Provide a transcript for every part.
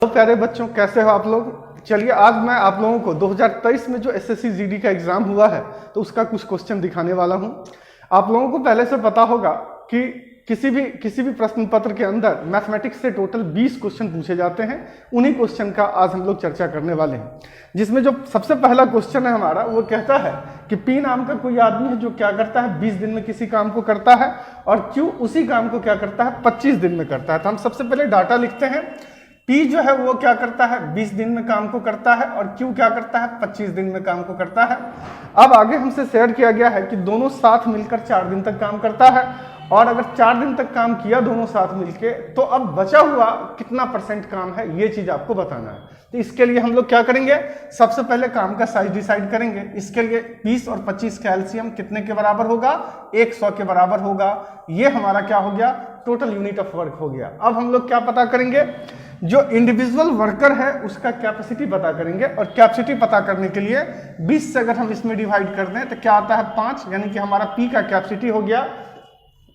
तो प्यारे बच्चों, कैसे हो आप लोग। चलिए आज मैं आप लोगों को 2023 में जो एसएससी जीडी का एग्जाम हुआ है तो उसका कुछ क्वेश्चन दिखाने वाला हूं। आप लोगों को पहले से पता होगा कि किसी भी प्रश्न पत्र के अंदर मैथमेटिक्स से टोटल 20 क्वेश्चन पूछे जाते हैं। उन्हीं क्वेश्चन का आज हम लोग चर्चा करने वाले हैं, जिसमें जो सबसे पहला क्वेश्चन है हमारा, वो कहता है कि पी नाम का कोई आदमी है जो क्या करता है 20 दिन में किसी काम को करता है, और क्यू उसी काम को क्या करता है 25 दिन में करता है। तो हम सबसे पहले डाटा लिखते हैं। P जो है वो क्या करता है 20 दिन में काम को करता है, और Q क्या करता है 25 दिन में काम को करता है। अब आगे हमसे शेयर किया गया है कि दोनों साथ मिलकर 4 दिन तक काम करता है, और अगर 4 दिन तक काम किया दोनों साथ मिलके तो अब बचा हुआ कितना % काम है, ये चीज आपको बताना है। तो इसके लिए हम लोग क्या करेंगे, सबसे पहले काम का साइज डिसाइड करेंगे। इसके लिए 20 और 25 का एलसीएम कितने के बराबर होगा, 100 के बराबर होगा। ये हमारा क्या हो गया, टोटल यूनिट ऑफ वर्क हो गया। अब हम लोग क्या पता करेंगे, जो इंडिविजुअल वर्कर है उसका कैपेसिटी पता करेंगे, और कैपेसिटी पता करने के लिए 20 से अगर हम इसमें डिवाइड कर दें तो क्या आता है 5, यानी कि हमारा पी का कैपेसिटी हो गया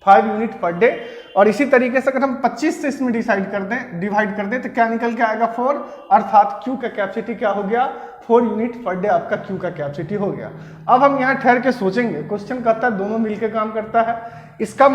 5 यूनिट पर डे। और इसी तरीके से अगर हम 25 से इसमें डिवाइड कर दें तो क्या निकल के आएगा 4, अर्थात क्यू का कैपेसिटी क्या हो गया 4 यूनिट पर डे आपका क्यू का कैपेसिटी हो गया। अब हम यहाँ ठहर के सोचेंगे, क्वेश्चन कहता है दोनों मिलकर काम करता है, इसका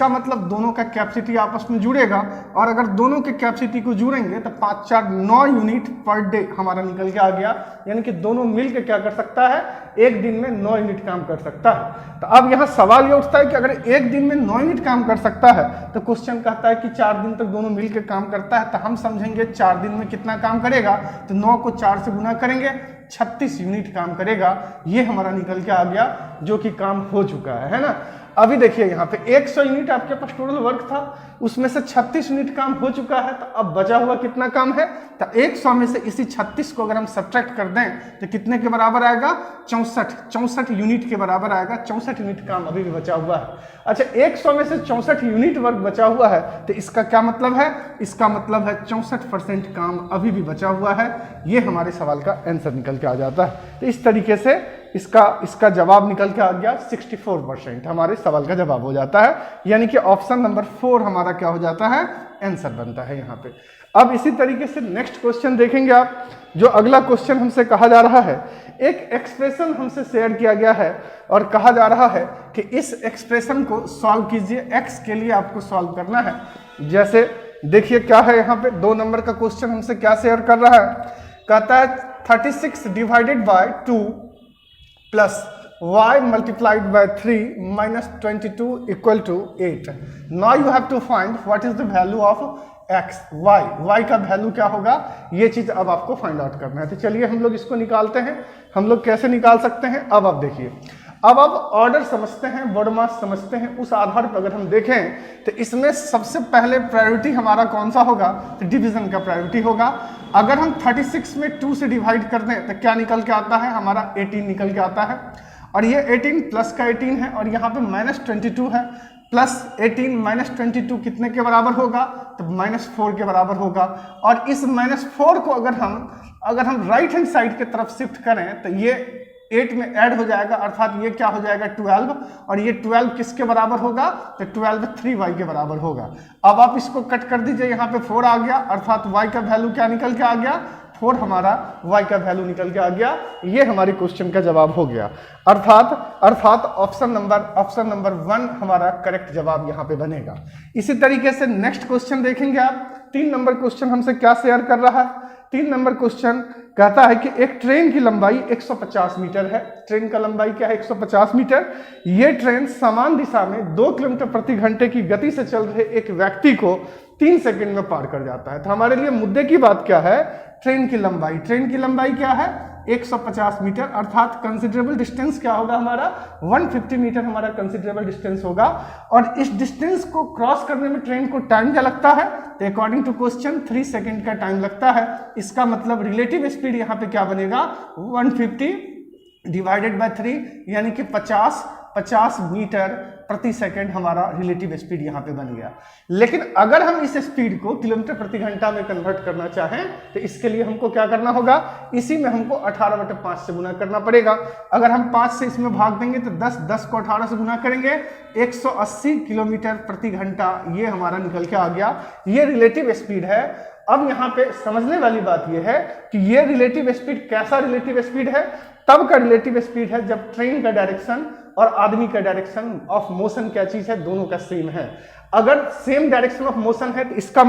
मतलब दोनों का कैपेसिटी आपस में जुड़ेगा, और अगर दोनों के कैपेसिटी को जुड़ेंगे तो 5 4 9 यूनिट पर डे हमारा निकल के आ गया। यानी कि दोनों मिलकर क्या कर सकता है, एक दिन में 9 यूनिट काम कर सकता है। तो अब यहाँ सवाल ये उठता है कि अगर एक दिन में 9 यूनिट काम कर सकता है तो क्वेश्चन कहता है कि 4 दिन तक दोनों मिलकर काम करता है, तो हम समझेंगे 4 दिन में कितना काम करेगा, तो 9 को 4 से गुना करेंगे 36 यूनिट काम करेगा। ये हमारा निकल के आ गया, जो कि काम हो चुका है ना। अभी देखिए यहाँ पे 100 यूनिट आपके पास टोटल वर्क था, उसमें से 36 यूनिट काम हो चुका है, तो अब बचा हुआ कितना काम है, तो 100 में से इसी 36 को अगर हम सब्ट्रैक्ट कर दें तो कितने के बराबर आएगा 64 यूनिट के बराबर आएगा। 64 यूनिट काम अभी भी बचा हुआ है। अच्छा, 100 में से 64 यूनिट वर्क बचा हुआ है, तो इसका क्या मतलब है, इसका मतलब है 64% काम अभी भी बचा हुआ है। ये हमारे सवाल का आंसर निकल के आ जाता है। तो इस तरीके से इसका जवाब निकल के आ गया 64% हमारे सवाल का जवाब हो जाता है। यानी कि ऑप्शन नंबर 4 हमारा क्या हो जाता है, आंसर बनता है यहाँ पे। अब इसी तरीके से नेक्स्ट क्वेश्चन देखेंगे आप। जो अगला क्वेश्चन हमसे कहा जा रहा है, एक एक्सप्रेशन हमसे शेयर किया गया है और कहा जा रहा है कि इस एक्सप्रेशन को सॉल्व कीजिए। एक्स के लिए आपको सॉल्व करना है। जैसे देखिए क्या है, यहाँ पे 2 नंबर का क्वेश्चन हमसे क्या शेयर कर रहा है, कहता है 36 divided by 2 plus y multiplied by 3 minus 22 equal to 8. Now you have to find what is the value of x, y का वैल्यू क्या होगा, ये चीज अब आपको फाइंड आउट करना है। तो चलिए हम लोग इसको निकालते हैं। हम लोग कैसे निकाल सकते हैं, अब आप देखिए। अब ऑर्डर समझते हैं, वर्ड मास समझते हैं, उस आधार पर अगर हम देखें तो इसमें सबसे पहले प्रायोरिटी हमारा कौन सा होगा, तो डिवीजन का प्रायोरिटी होगा। अगर हम 36 में 2 से डिवाइड कर दें तो क्या निकल के आता है, हमारा 18 निकल के आता है। और ये 18 प्लस का 18 है, और यहाँ पे -22 है। प्लस 18 -22 कितने के बराबर होगा, तो -4 के बराबर होगा। और इस -4 को अगर हम राइट हैंड साइड की तरफ शिफ्ट करें तो ये 8 में ऐड हो जाएगा, अर्थात ये क्या हो जाएगा 12, और ये 12 किसके बराबर होगा, तो 12 3y के बराबर होगा। अब आप इसको कट कर दीजिए, यहाँ पे 4 आ गया, अर्थात y का वैल्यू क्या निकल के आ गया 4, हमारा y का वैल्यू निकल के आ गया। ये हमारे क्वेश्चन का जवाब हो गया। अर्थात ऑप्शन नंबर 1 हमारा करेक्ट जवाब यहाँ पे बनेगा। इसी तरीके से नेक्स्ट क्वेश्चन देखेंगे आप। 3 नंबर क्वेश्चन हमसे क्या शेयर कर रहा है, 3 नंबर क्वेश्चन कहता है कि एक ट्रेन की लंबाई 150 मीटर है। ट्रेन का लंबाई क्या है 150 मीटर। ये ट्रेन समान दिशा में 2 किलोमीटर प्रति घंटे की गति से चल रहे एक व्यक्ति को 3 सेकंड में पार कर जाता है। तो हमारे लिए मुद्दे की बात क्या है, ट्रेन की लंबाई क्या है 150 मीटर, अर्थात कंसिडरेबल डिस्टेंस क्या होगा हमारा 150 मीटर हमारा कंसिडरेबल डिस्टेंस होगा। और इस डिस्टेंस को क्रॉस करने में ट्रेन को टाइम क्या लगता है, तो अकॉर्डिंग टू क्वेश्चन 3 सेकंड का टाइम लगता है। इसका मतलब रिलेटिव स्पीड यहाँ पे क्या बनेगा 150 डिवाइडेड बाय 3, यानी कि 50 मीटर प्रति सेकंड हमारा रिलेटिव स्पीड यहाँ पे बन गया। लेकिन अगर हम इस स्पीड को किलोमीटर प्रति घंटा में कन्वर्ट करना चाहें तो इसके लिए हमको क्या करना होगा, इसी में हमको 18/5 से गुना करना पड़ेगा। अगर हम 5 से इसमें भाग देंगे तो 10 को 18 से गुना करेंगे 180 किलोमीटर प्रति घंटा ये हमारा निकल के आ गया। ये रिलेटिव स्पीड है अब यहाँ पे समझने वाली बात यह है कि ये रिलेटिव स्पीड कैसा रिलेटिव स्पीड है, तब का रिलेटिव स्पीड है जब ट्रेन का डायरेक्शन और आदमी का डायरेक्शन ऑफ मोशन क्या चीज है, दोनों का सेम है। अगर सेम डायरेक्शन ऑफ मोशन है तो इसका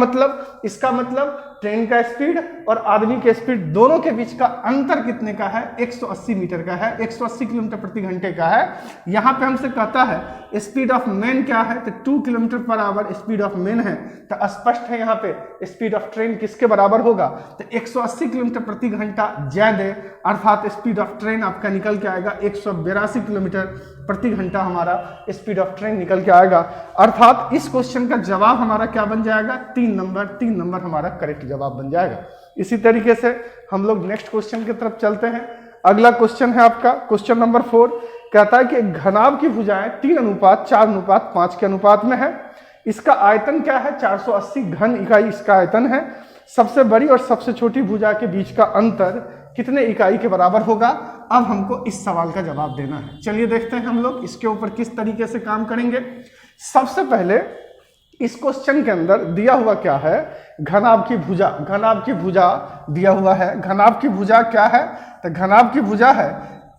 मतलब ट्रेन का स्पीड और आदमी के स्पीड दोनों के बीच का अंतर कितने का है, 180 मीटर का है, 180 किलोमीटर प्रति घंटे का है। यहाँ पे हमसे कहता है स्पीड ऑफ मैन क्या है, तो 2 kilometre per hour speed of man है। तो स्पष्ट है यहाँ पे स्पीड ऑफ ट्रेन किसके बराबर होगा, तो 180 किलोमीटर प्रति घंटा ज्यादा, अर्थात स्पीड ऑफ ट्रेन आपका निकल के आएगा 182 किलोमीटर प्रति घंटा हमारा स्पीड ऑफ ट्रेन निकल के आएगा। अर्थात इस क्वेश्चन का जवाब हमारा क्या बन जाएगा, 3 नंबर हमारा करेक्ट जवाब बन जाएगा। इसी तरीके से हम लोग नेक्स्ट क्वेश्चन की तरफ चलते हैं। अगला क्वेश्चन है आपका क्वेश्चन नंबर 4, कहता है कि घनाभ की भुजाएं 3:4:5 के अनुपात में है। इसका आयतन क्या है, 480 घन इकाई इसका आयतन है। सबसे बड़ी और सबसे छोटी भुजा के बीच का अंतर कितने इकाई के बराबर होगा। अब हमको इस सवाल का जवाब देना है। चलिए देखते हैं हम लोग इसके ऊपर किस तरीके से काम करेंगे। सबसे पहले इस क्वेश्चन के अंदर दिया हुआ क्या है, घनाभ की भुजा दिया हुआ है। घनाभ की भुजा क्या है, तो घनाभ की भुजा है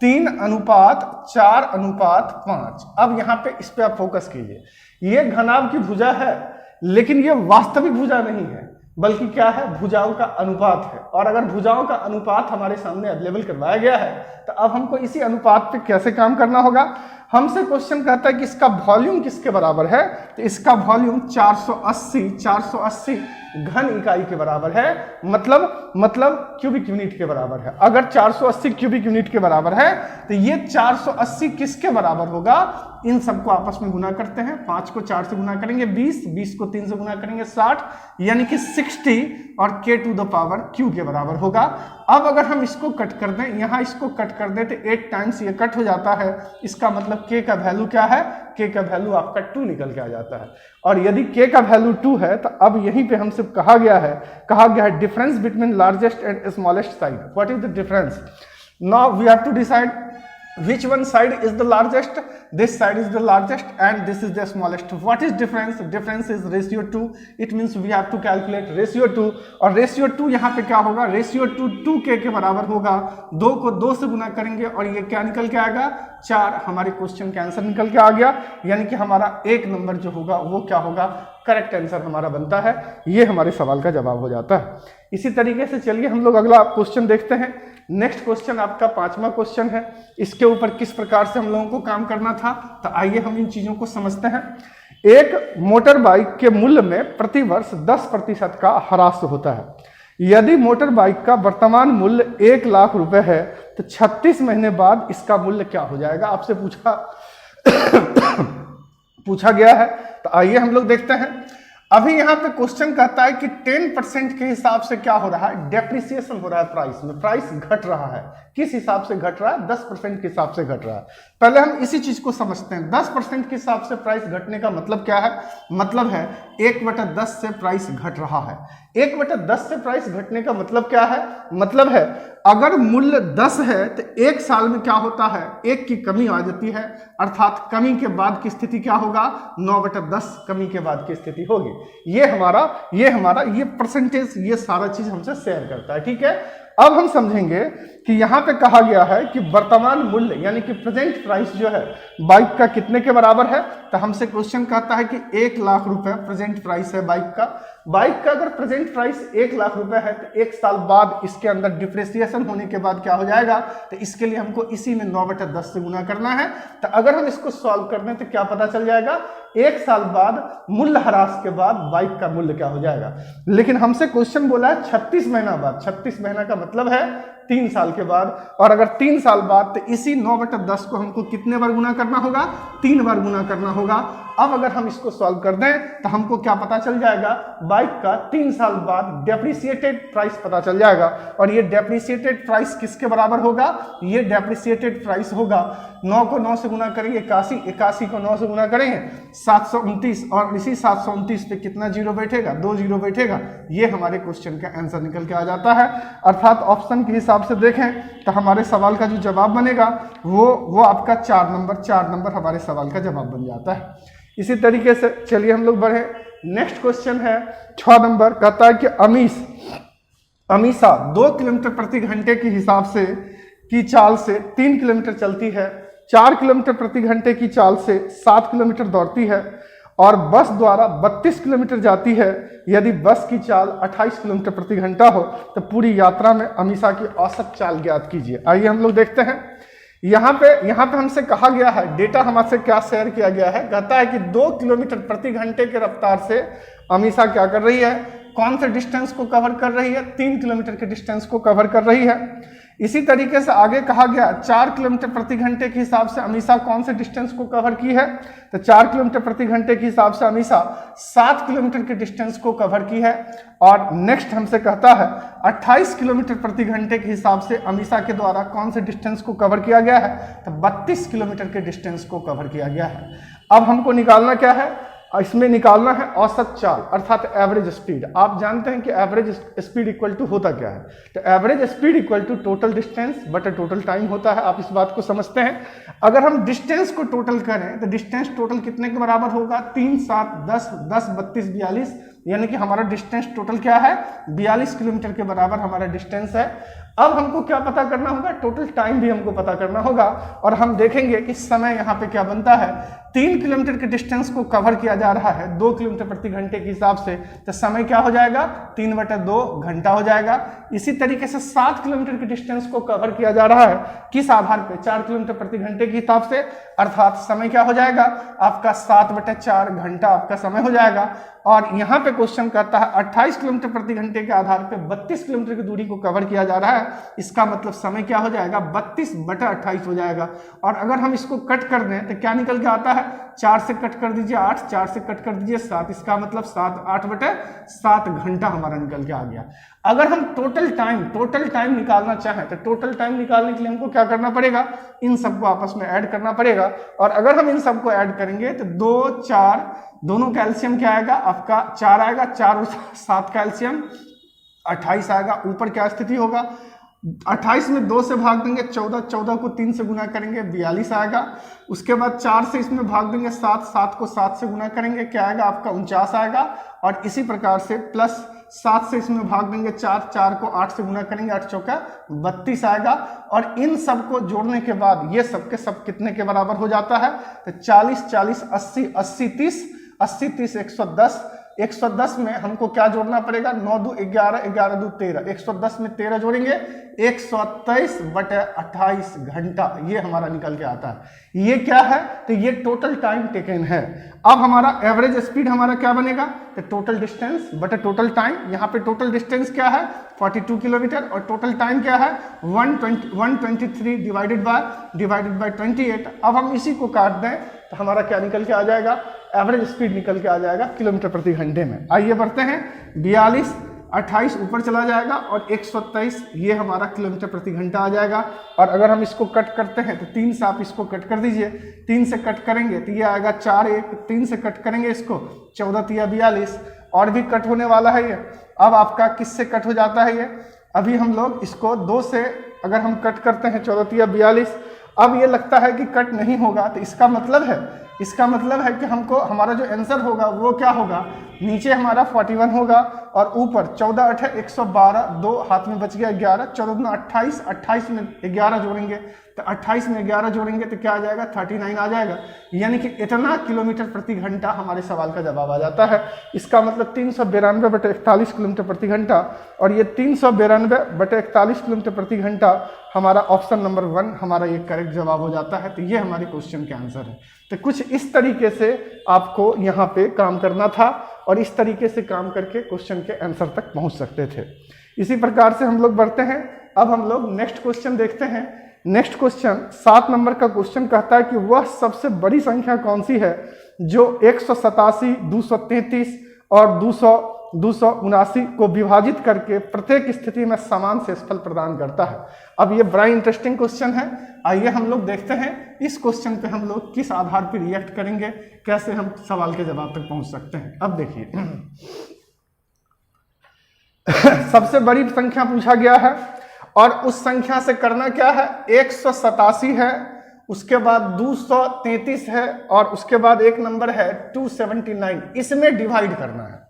3:4:5। अब यहाँ पे इस पे आप फोकस कीजिए, ये घनाभ की भुजा है लेकिन ये वास्तविक भुजा नहीं है, बल्कि क्या है, भुजाओं का अनुपात है। और अगर भुजाओं का अनुपात हमारे सामने अवेलेबल करवाया गया है तो अब हमको इसी अनुपात पे कैसे काम करना होगा। हमसे क्वेश्चन कहता है कि इसका वॉल्यूम किसके बराबर है, तो इसका वॉल्यूम 480 घन इकाई के बराबर है, मतलब क्यूबिक यूनिट के बराबर है। अगर 480 क्यूबिक यूनिट के बराबर है तो ये 480 किसके बराबर होगा, इन सबको आपस में गुना करते हैं। 5 को 4 से गुना करेंगे 20 को 3 से गुना करेंगे 60, यानी कि 60 और k⁻Q के बराबर होगा। अब अगर हम इसको कट कर दें, यहाँ इसको कट कर दें तो 8 टाइम्स ये कट हो जाता है। इसका मतलब k का वैल्यू क्या है, k का वैल्यू आपका 2 निकल के आ जाता है। और यदि k का वैल्यू 2 है तो अब यहीं पे हमसे कहा गया है difference between largest and smallest side. What is the difference, now we have to decide which one side is the largest, this side is the largest and this is the smallest. What is difference, difference is ratio 2, it means we have to calculate ratio 2 और ratio 2 यहाँ पे क्या होगा, ratio 2 2k के बराबर होगा। 2 को 2 से गुना करेंगे और ये क्या निकल के आएगा 4, हमारे क्वेश्चन का आंसर निकल के आ गया। यानी कि हमारा 1 नंबर जो होगा वो क्या होगा, करेक्ट आंसर हमारा बनता है। ये हमारे सवाल का जवाब हो जाता है। इसी तरीके से चलिए हम लोग अगला क्वेश्चन देखते हैं। नेक्स्ट क्वेश्चन आपका 5वां क्वेश्चन है। इसके ऊपर किस प्रकार से हम लोगों को काम करना था, तो आइए हम इन चीजों को समझते हैं। एक मोटर बाइक के मूल्य में प्रतिवर्ष 10% का ह्रास होता है। यदि मोटर बाइक का वर्तमान मूल्य 1 लाख रुपए है तो 36 महीने बाद इसका मूल्य क्या हो जाएगा, आपसे पूछा गया है। तो आइए हम लोग देखते हैं। अभी यहाँ पे क्वेश्चन कहता है कि 10% के हिसाब से क्या हो रहा है, डेप्रिसिएशन हो रहा है प्राइस में, प्राइस घट रहा है। किस हिसाब से घट रहा है, 10% के हिसाब से घट रहा है। पहले हम इसी चीज को समझते हैं। 10% के हिसाब से प्राइस घटने का मतलब क्या है, मतलब है 1/10 से प्राइस घट रहा है। 1/10 से प्राइस घटने का मतलब क्या है, मतलब है अगर मूल्य 10 है तो 1 साल में क्या होता है, 1 की कमी आ जाती है, अर्थात कमी के बाद की स्थिति क्या होगा, 9/10 कमी के बाद की स्थिति होगी। ये हमारा ये परसेंटेज, ये सारा चीज हमसे शेयर करता है। ठीक है, अब हम समझेंगे कि यहाँ पे कहा गया है कि वर्तमान मूल्य यानी कि प्रेजेंट प्राइस जो है बाइक का कितने के बराबर है। तो हमसे क्वेश्चन कहता है कि 1 लाख रुपए प्रेजेंट प्राइस है बाइक का। बाइक का अगर प्रेजेंट प्राइस 1 लाख रुपए है तो 1 साल बाद इसके अंदर डिप्रिसिएशन होने के बाद क्या हो जाएगा, तो इसके लिए हमको इसी में 9/10 से गुना करना है। तो अगर हम इसको सॉल्व कर दें तो क्या पता चल जाएगा, 1 साल बाद मूल्य ह्रास के बाद बाइक का मूल्य क्या हो जाएगा। लेकिन हमसे क्वेश्चन बोला है 36 महीना बाद। 36 महीना का मतलब है 3 साल के बाद, और अगर 3 साल बाद तो इसी 9/10 को हमको कितने बार गुना करना होगा, 3 बार गुना करना होगा। अब अगर हम इसको सॉल्व कर दें तो हमको क्या पता चल जाएगा, बाइक का 3 साल बाद डेप्रिसिएटेड प्राइस पता चल जाएगा। और ये डेप्रिसिएटेड प्राइस किसके बराबर होगा, ये डेप्रिसिएटेड प्राइस होगा 9 को 9 से गुना करेंगे 81, 81 को 9 से गुना करेंगे 729, और इसी 729 पे कितना जीरो बैठेगा, 2 जीरो बैठेगा। ये हमारे क्वेश्चन का आंसर निकल के आ जाता है। अर्थात ऑप्शन के हिसाब से देखें तो हमारे सवाल का जो जवाब बनेगा वो आपका 4 नंबर हमारे सवाल का जवाब बन जाता है। इसी तरीके से चलिए हम लोग बढ़े। नेक्स्ट क्वेश्चन है 6 नंबर, कहता है कि अमीषा 2 किलोमीटर प्रति घंटे के हिसाब से की चाल से 3 किलोमीटर चलती है, 4 किलोमीटर प्रति घंटे की चाल से 7 किलोमीटर दौड़ती है और बस द्वारा 32 किलोमीटर जाती है। यदि बस की चाल 28 किलोमीटर प्रति घंटा हो तो पूरी यात्रा में अमीषा की औसत चाल ज्ञात कीजिए। आइए हम लोग देखते हैं। यहाँ पे हमसे कहा गया है, डेटा हमसे क्या शेयर किया गया है, कहता है कि 2 किलोमीटर प्रति घंटे के रफ्तार से अमीषा क्या कर रही है, कौन से डिस्टेंस को कवर कर रही है, 3 किलोमीटर के डिस्टेंस को कवर कर रही है। इसी तरीके से आगे कहा गया 4 किलोमीटर प्रति घंटे के हिसाब से अमीषा कौन से डिस्टेंस को कवर की है, तो 4 किलोमीटर प्रति घंटे के हिसाब से अमीषा 7 किलोमीटर के डिस्टेंस को कवर की है। और नेक्स्ट हमसे कहता है 28 किलोमीटर प्रति घंटे के हिसाब से अमीषा के द्वारा कौन से डिस्टेंस को कवर किया गया है, तो 32 किलोमीटर के डिस्टेंस को कवर किया गया है। अब हमको निकालना क्या है, इसमें निकालना है औसत चाल अर्थात एवरेज स्पीड। आप जानते हैं कि एवरेज स्पीड इक्वल टू होता क्या है, तो average speed equal to total distance बटा टोटल टाइम होता है। आप इस बात को समझते हैं। अगर हम डिस्टेंस को टोटल करें तो डिस्टेंस टोटल कितने के बराबर होगा, 3, 7, 10, 10, 32, 42, यानी कि हमारा डिस्टेंस टोटल क्या है, 42 किलोमीटर के बराबर हमारा डिस्टेंस है। अब हमको क्या पता करना होगा, टोटल टाइम भी हमको पता करना होगा। और हम देखेंगे कि समय यहाँ पे क्या बनता है, 3 किलोमीटर के डिस्टेंस को कवर किया जा रहा है 2 किलोमीटर प्रति घंटे के हिसाब से, तो समय क्या हो जाएगा, 3/2 घंटा हो जाएगा। इसी तरीके से 7 किलोमीटर के डिस्टेंस को कवर किया जा रहा है किस आधार पे, 4 किलोमीटर प्रति घंटे के हिसाब से, अर्थात समय क्या हो जाएगा आपका 7/4 घंटा आपका समय हो जाएगा। और यहाँ पे क्वेश्चन कहता है 28 किलोमीटर प्रति घंटे के आधार पे 32 किलोमीटर की दूरी को कवर किया जा रहा है, इसका मतलब समय क्या हो जाएगा, 32/28 हो जाएगा। और अगर हम इसको कट कर दें तो क्या निकल के आता है, 4 से कट कर दीजिए 8, 4 से कट कर दीजिए 7, इसका मतलब 8/7 घंटा हमारा निकल के आ गया। अगर हम टोटल टाइम निकालना चाहें तो टोटल टाइम निकालने के लिए हमको क्या करना पड़ेगा, इन सबको आपस में ऐड करना पड़ेगा। और अगर हम इन सबको ऐड करेंगे तो 2, 4 दोनों कैल्शियम क्या आएगा आपका 4 आएगा, 4 और 7 कैल्शियम 28 आएगा। ऊपर क्या स्थिति होगा, 28 में 2 से भाग देंगे 14, 14 को 3 से गुना करेंगे 42 आएगा। उसके बाद 4 से इसमें भाग देंगे 7, 7 को 7 से गुना करेंगे क्या आएगा आपका 49 आएगा। और इसी प्रकार से प्लस 7 से इसमें भाग देंगे 4, 4 को 8 से गुना करेंगे 8 चौका 32 आएगा। और इन सब को जोड़ने के बाद ये सब के सब कितने के बराबर हो जाता है, तो 40, 40, 80, 80, 30, 80, 30, 110। 110 में हमको क्या जोड़ना पड़ेगा, 9, 2, 11, 11, 2, 13, 110 में 13 जोड़ेंगे 123/28 घंटा, ये हमारा निकल के आता है। ये क्या है, तो ये टोटल टाइम टेकन है। अब हमारा एवरेज स्पीड हमारा क्या बनेगा, तो टोटल डिस्टेंस बटा टोटल टाइम। यहाँ पे टोटल डिस्टेंस क्या है 42 किलोमीटर और टोटल टाइम क्या है 123 डिवाइडेड बाय 28। अब हम इसी को काट दें तो हमारा क्या निकल के आ जाएगा, एवरेज स्पीड निकल के आ जाएगा किलोमीटर प्रति घंटे में। आइए बढ़ते हैं, 42, 28 ऊपर चला जाएगा और 123 ये हमारा किलोमीटर प्रति घंटा आ जाएगा। और अगर हम इसको कट करते हैं तो 3 से आप इसको कट कर दीजिए, 3 से कट करेंगे तो ये आएगा 4, 1, 3 से कट करेंगे इसको 14, 3, 42 और भी कट होने वाला है ये। अब आपका किससे कट हो जाता है ये, अभी हम लोग इसको 2 से अगर हम कट करते हैं 14, 3, 42, अब ये लगता है कि कट नहीं होगा, तो इसका मतलब है कि हमको हमारा जो आंसर होगा वो क्या होगा, नीचे हमारा 41 होगा और ऊपर 14, 8, 112, 2 हाथ में बच गया 11, 14, 28, 28 में 11 जोड़ेंगे तो 28 में 11 जोड़ेंगे तो क्या आ जाएगा 39 आ जाएगा। यानी कि इतना किलोमीटर प्रति घंटा हमारे सवाल का जवाब आ जाता है। इसका मतलब 392/41 किलोमीटर प्रति घंटा, और ये 392/41 किलोमीटर प्रति घंटा हमारा ऑप्शन नंबर 1 हमारा ये करेक्ट जवाब हो जाता है। तो ये हमारे क्वेश्चन के आंसर है। तो कुछ इस तरीके से आपको यहाँ पे काम करना था और इस तरीके से काम करके क्वेश्चन के आंसर तक पहुँच सकते थे। इसी प्रकार से हम लोग बढ़ते हैं। अब हम लोग नेक्स्ट क्वेश्चन देखते हैं। नेक्स्ट क्वेश्चन 7 नंबर का क्वेश्चन कहता है कि वह सबसे बड़ी संख्या कौन सी है जो 187, 233 और 279 को विभाजित करके प्रत्येक स्थिति में समान शेषफल प्रदान करता है। अब ये बड़ा इंटरेस्टिंग क्वेश्चन है। आइए हम लोग देखते हैं इस क्वेश्चन पे हम लोग किस आधार पर रिएक्ट करेंगे, कैसे हम सवाल के जवाब तक पहुंच सकते हैं। अब देखिए सबसे बड़ी संख्या पूछा गया है और उस संख्या से करना क्या है, 187 है उसके बाद 233 है, और उसके बाद एक नंबर है 279। इसमें डिवाइड करना है,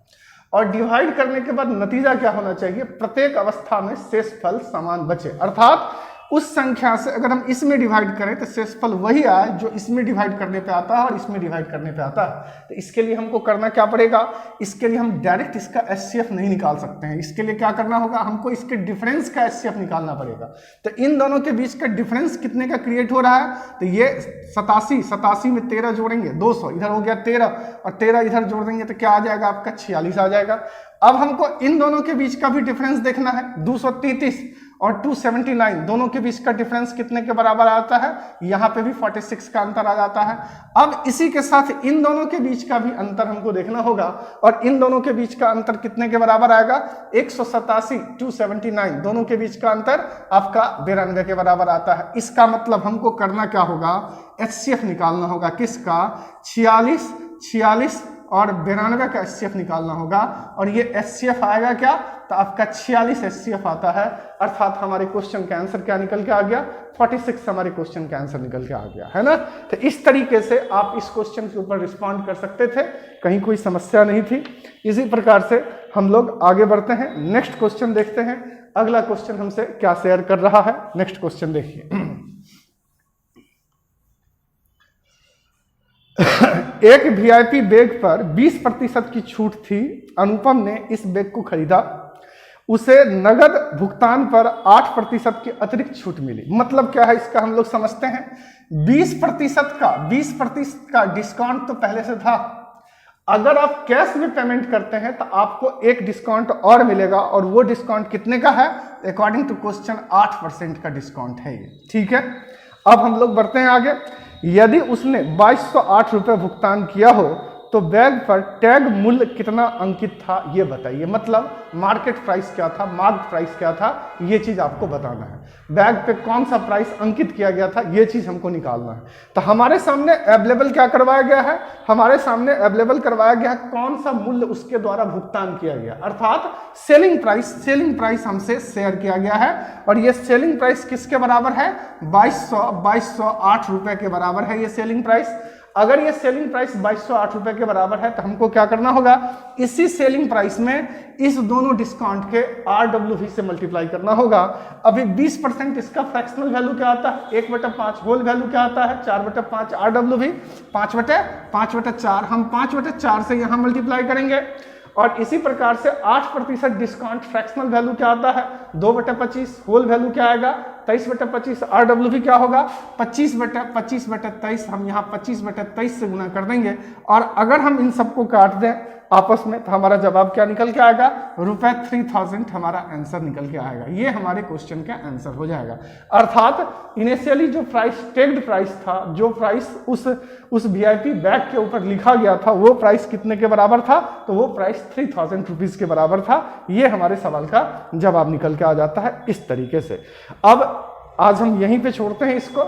और डिवाइड करने के बाद नतीजा क्या होना चाहिए, प्रत्येक अवस्था में शेषफल समान बचे। अर्थात उस संख्या से अगर हम इसमें डिवाइड करें तो शेषफल वही आए जो इसमें डिवाइड करने पे आता है और इसमें डिवाइड करने पे आता है। तो इसके लिए हमको करना क्या पड़ेगा, इसके लिए हम डायरेक्ट इसका एचसीएफ नहीं निकाल सकते हैं। इसके लिए क्या करना होगा, हमको इसके डिफरेंस का एचसीएफ निकालना पड़ेगा। तो इन दोनों के बीच का डिफरेंस कितने का क्रिएट हो रहा है, तो ये 87 में 13 जोड़ेंगे 200, इधर हो गया 13, और 13 इधर जोड़ देंगे तो क्या आ जाएगा आपका 46 आ जाएगा। अब हमको इन दोनों के बीच का भी डिफरेंस देखना है। 233 और 279 दोनों के बीच का डिफरेंस कितने के बराबर आता है, यहाँ पे भी 46 का अंतर आ जाता है। अब इसी के साथ इन दोनों के बीच का भी अंतर हमको देखना होगा, और इन दोनों के बीच का अंतर कितने के बराबर आएगा, 187 279 दोनों के बीच का अंतर आपका 92 के बराबर आता है। इसका मतलब हमको करना क्या होगा, एचसीएफ निकालना होगा। किसका, 46 और 92 का एचसीएफ निकालना होगा, और ये एचसीएफ आएगा क्या, तो आपका 46 एचसीएफ आता है। अर्थात हमारे क्वेश्चन का आंसर क्या निकल के आ गया, 46 हमारे क्वेश्चन का आंसर निकल के आ गया है ना। तो इस तरीके से आप इस क्वेश्चन के ऊपर रिस्पॉन्ड कर सकते थे, कहीं कोई समस्या नहीं थी। इसी प्रकार से हम लोग आगे बढ़ते हैं, नेक्स्ट क्वेश्चन देखते हैं। अगला क्वेश्चन हमसे क्या शेयर कर रहा है, नेक्स्ट क्वेश्चन देखिए। एक वीआईपी बैग पर 20% की छूट थी। अनुपम ने इस बैग को खरीदा, उसे नगद भुगतान पर 8% की अतिरिक्त छूट मिली। मतलब क्या है इसका हम लोग समझते हैं। 20% का डिस्काउंट तो पहले से था। अगर आप कैश में पेमेंट करते हैं तो आपको एक डिस्काउंट और मिलेगा, और वो डिस्काउंट कितने का है, अकॉर्डिंग टू क्वेश्चन 8% का डिस्काउंट है ये। ठीक है, अब हम लोग बढ़ते हैं आगे। यदि उसने 2208 रुपये भुगतान किया हो तो बैग पर टैग मूल्य कितना अंकित था ये बताइए। मतलब मार्केट प्राइस क्या था, मार्क प्राइस क्या था, ये चीज आपको बताना है। बैग पे कौन सा प्राइस अंकित किया गया था, ये चीज हमको निकालना है। तो हमारे सामने अवेलेबल क्या करवाया गया है, हमारे सामने अवेलेबल करवाया गया है कौन सा मूल्य उसके द्वारा भुगतान किया गया, अर्थात सेलिंग प्राइस हमसे शेयर किया गया है। और ये सेलिंग प्राइस किसके बराबर है, 2208 रुपए के बराबर है ये सेलिंग प्राइस। अगर ये सेलिंग प्राइस 2208 रुपए के बराबर है तो हमको क्या करना होगा, इसी सेलिंग प्राइस में इस दोनों डिस्काउंट के RWV से मल्टीप्लाई करना होगा। अभी 20% इसका फ्रैक्शनल वैल्यू क्या आता है, 1/5, होल वैल्यू क्या आता है 4/5, RWV 5/4। हम 5/4 से यहाँ मल्टीप्लाई करेंगे, और इसी प्रकार से 8% डिस्काउंट फ्रैक्शनल वैल्यू क्या आता है 2/25, होल वैल्यू क्या आएगा 23/25, RWV क्या होगा 25/23। हम यहाँ 25/23 से गुना कर देंगे, और अगर हम इन सबको काट दें आपस में तो हमारा जवाब क्या निकल के आएगा, ₹3000 हमारा आंसर निकल के आएगा। ये हमारे क्वेश्चन का आंसर हो जाएगा। अर्थात इनिशियली जो प्राइस टेग्ड प्राइस था, जो प्राइस उस वीआईपी बैग के ऊपर लिखा गया था, वो प्राइस कितने के बराबर था, तो वो प्राइस 3000 रुपीज के बराबर था। ये हमारे सवाल का जवाब निकल के आ जाता है इस तरीके से। अब आज हम यहीं पे छोड़ते हैं इसको।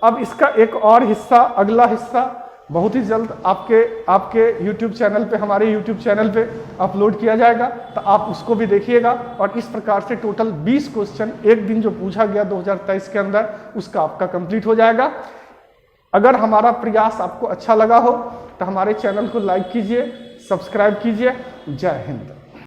अब इसका एक और हिस्सा, अगला हिस्सा बहुत ही जल्द आपके YouTube चैनल पे, हमारे YouTube चैनल पे अपलोड किया जाएगा, तो आप उसको भी देखिएगा। और इस प्रकार से टोटल 20 क्वेश्चन एक दिन जो पूछा गया 2023 के अंदर, उसका आपका कंप्लीट हो जाएगा। अगर हमारा प्रयास आपको अच्छा लगा हो तो हमारे चैनल को लाइक कीजिए, सब्सक्राइब कीजिए। जय हिंद।